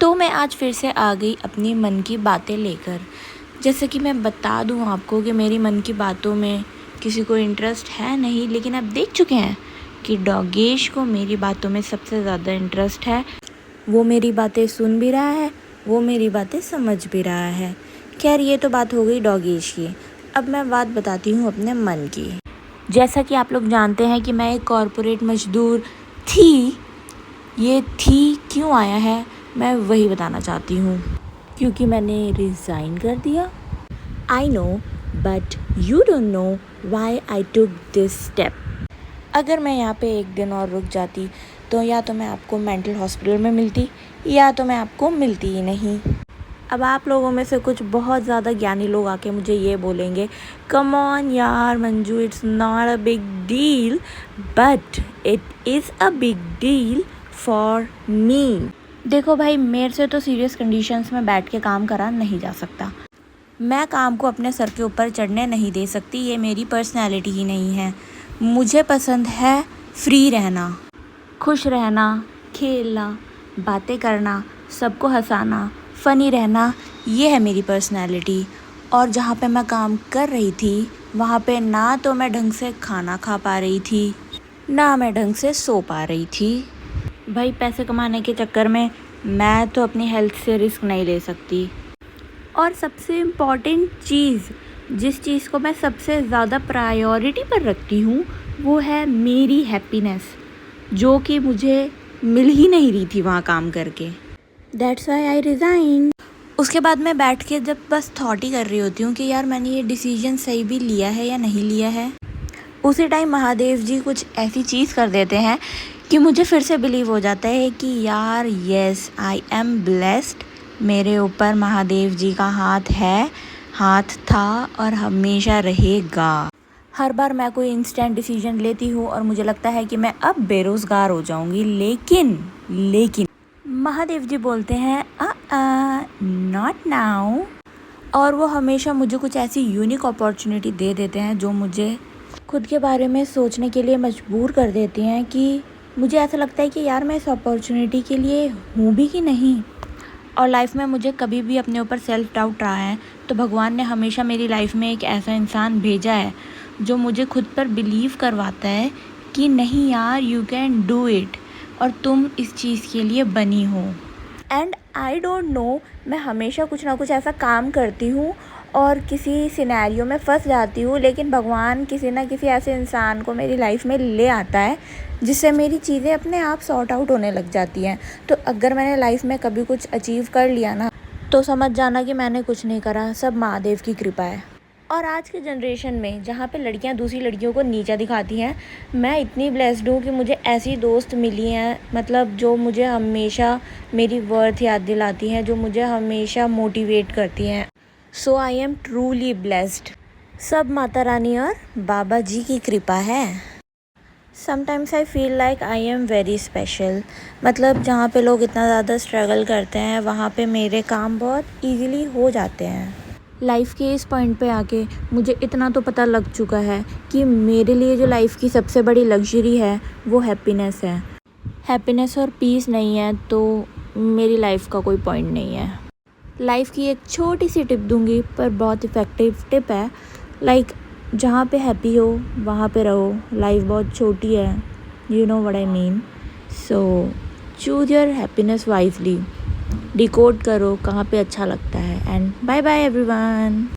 तो मैं आज फिर से आ गई अपनी मन की बातें लेकर। जैसे कि मैं बता दूं आपको कि मेरी मन की बातों में किसी को इंटरेस्ट है नहीं, लेकिन आप देख चुके हैं कि डॉगेश को मेरी बातों में सबसे ज़्यादा इंटरेस्ट है। वो मेरी बातें सुन भी रहा है, वो मेरी बातें समझ भी रहा है। खैर, ये तो बात हो गई डॉगेश की। अब मैं बात बताती हूँ अपने मन की। जैसा कि आप लोग जानते हैं कि मैं एक कॉरपोरेट मजदूर थी। ये थी क्यों आया है मैं वही बताना चाहती हूँ, क्योंकि मैंने रिज़ाइन कर दिया। I know, but you don't know why I took this step. अगर मैं यहाँ पे एक दिन और रुक जाती तो या तो मैं आपको मेंटल हॉस्पिटल में मिलती या तो मैं आपको मिलती ही नहीं। अब आप लोगों में से कुछ बहुत ज़्यादा ज्ञानी लोग आके मुझे ये बोलेंगे, कम ऑन यार Manju, it's not a big deal, but it is a big deal for me. देखो भाई, मेरे से तो सीरियस कंडीशंस में बैठ के काम करा नहीं जा सकता। मैं काम को अपने सर के ऊपर चढ़ने नहीं दे सकती, ये मेरी पर्सनैलिटी ही नहीं है। मुझे पसंद है फ्री रहना, खुश रहना, खेलना, बातें करना, सबको हंसाना, फ़नी रहना, ये है मेरी पर्सनैलिटी। और जहाँ पे मैं काम कर रही थी वहाँ पे ना तो मैं ढंग से खाना खा पा रही थी, ना मैं ढंग से सो पा रही थी। भाई, पैसे कमाने के चक्कर में मैं तो अपनी हेल्थ से रिस्क नहीं ले सकती। और सबसे इम्पॉर्टेंट चीज़, जिस चीज़ को मैं सबसे ज़्यादा प्रायोरिटी पर रखती हूँ, वो है मेरी हैप्पीनेस, जो कि मुझे मिल ही नहीं रही थी वहाँ काम करके। That's why I resign. उसके बाद मैं बैठ के जब बस थॉट ही कर रही होती हूँ कि यार मैंने ये डिसीजन सही भी लिया है या नहीं लिया है, उसी टाइम महादेव जी कुछ ऐसी चीज़ कर देते हैं कि मुझे फिर से बिलीव हो जाता है कि यार येस, आई एम ब्लेस्ड। मेरे ऊपर महादेव जी का हाथ है, हाथ था और हमेशा रहेगा। हर बार मैं कोई इंस्टेंट डिसीजन लेती हूँ और मुझे लगता है कि मैं अब बेरोज़गार हो जाऊँगी, लेकिन महादेव जी बोलते हैं नॉट नाउ। और वो हमेशा मुझे कुछ ऐसी यूनिक अपॉर्चुनिटी दे देते हैं जो मुझे खुद के बारे में सोचने के लिए मजबूर कर देती हैं कि मुझे ऐसा लगता है कि यार मैं इस अपॉर्चुनिटी के लिए हूँ भी कि नहीं। और लाइफ में मुझे कभी भी अपने ऊपर सेल्फ डाउट रहा है तो भगवान ने हमेशा मेरी लाइफ में एक ऐसा इंसान भेजा है जो मुझे खुद पर बिलीव करवाता है कि नहीं यार, यू कैन डू इट, और तुम इस चीज़ के लिए बनी हो। एंड आई डोंट नो, मैं हमेशा कुछ ना कुछ ऐसा काम करती हूँ और किसी सिनेरियो में फंस जाती हूँ, लेकिन भगवान किसी ना किसी ऐसे इंसान को मेरी लाइफ में ले आता है जिससे मेरी चीज़ें अपने आप सॉर्ट आउट होने लग जाती हैं। तो अगर मैंने लाइफ में कभी कुछ अचीव कर लिया ना, तो समझ जाना कि मैंने कुछ नहीं करा, सब महादेव की कृपा है। और आज के जनरेशन में जहाँ पे लड़कियाँ दूसरी लड़कियों को नीचा दिखाती हैं, मैं इतनी ब्लेस्ड हूँ कि मुझे ऐसी दोस्त मिली हैं, मतलब जो मुझे हमेशा मेरी वर्थ याद दिलाती हैं, जो मुझे हमेशा मोटिवेट करती हैं। सो आई एम ट्रूली ब्लेस्ड। सब माता रानी और बाबा जी की कृपा है। Sometimes I feel like I am very special. मतलब जहाँ पे लोग इतना ज़्यादा स्ट्रगल करते हैं वहाँ पे मेरे काम बहुत ईज़िली हो जाते हैं। लाइफ के इस पॉइंट पे आके मुझे इतना तो पता लग चुका है कि मेरे लिए जो लाइफ की सबसे बड़ी लग्जरी है वो हैप्पीनेस है। हैप्पीनेस और पीस नहीं है तो मेरी लाइफ का कोई पॉइंट नहीं है। लाइफ की एक छोटी सी टिप दूंगी, पर बहुत इफ़ेक्टिव टिप है। लाइक जहाँ पे हैप्पी हो वहाँ पे रहो। लाइफ बहुत छोटी है, you know what I mean. So choose your happiness wisely. Decode करो कहाँ पे अच्छा लगता है। And bye bye everyone.